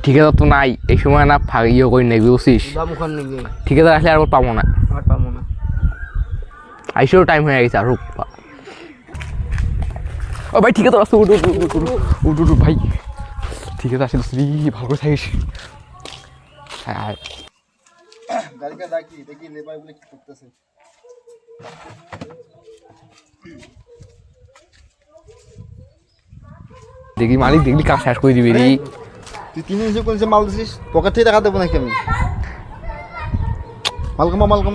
ঠিকাদার তো নাই এই সময় না ইয়ে করে নেবে বুঝছিস ঠিকাদার আসলে আর পাবো না আইসেও টাইম হয়ে গেছে আর ও ভাই ঠিকাদার আসতে উঠ ভাই ঠিকাদার আসে ভালো করে থাকিস হ্যাঁ গাড়িটা দেখি লেবার গুলো কি করতেছে দেখি মালিক দেখলি কাজ শেষ করে দিবি রে তুই 3 ইঞ্চি কোন মাল দিছিস পকেট থেকে টাকা দেবো নাকি আমি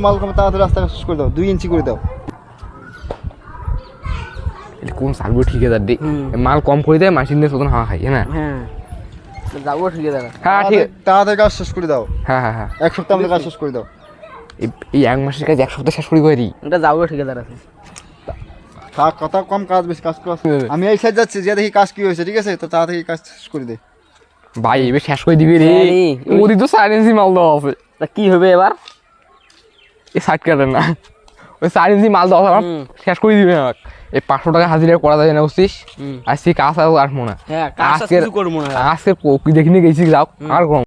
মালকমা তাড়াতাড়ি রাস্তা শেষ করে দাও 2 ইঞ্চি করে দাও কোন সার্ভে ঠিকাদার দে মাল কম করে দেয় মেশিন দিয়ে হাওয়া খাই না হ্যাঁ যাবো ঠিকাদার হ্যাঁ ঠিক তাড়াতাড়ি কাজ শেষ করে দাও হ্যাঁ এক সপ্তাহ আমাদের কাজ শেষ করে দাও এই এক মাসের কাজ এক সপ্তাহ শেষ করে দিই এটা যাবো ঠিকাদার আছে কথা কম কাজ বেশি কাজ কর আমি এই সাইড যাচ্ছি যে দেখি কাজ কি হয়েছে ঠিক আছে তো তাড়াতাড়ি কাজ শেষ করে দে ভাই এবার শেষ করে দিবি রে ওদি তো সাইলেন্সি মাল দেওয়া আছে তা কি হবে এবার এই সাইড কাটে না ওই সাইলেন্সি মাল দেওয়া আছে শেষ করে দিবি আমাকে এই 500 টাকা হাজিরা করা যায় না বুঝছিস আজকে কাজ আর মনে হ্যাঁ কাজ কিছু করব না আজকে কি দেখিনি গেছি যাও আর কম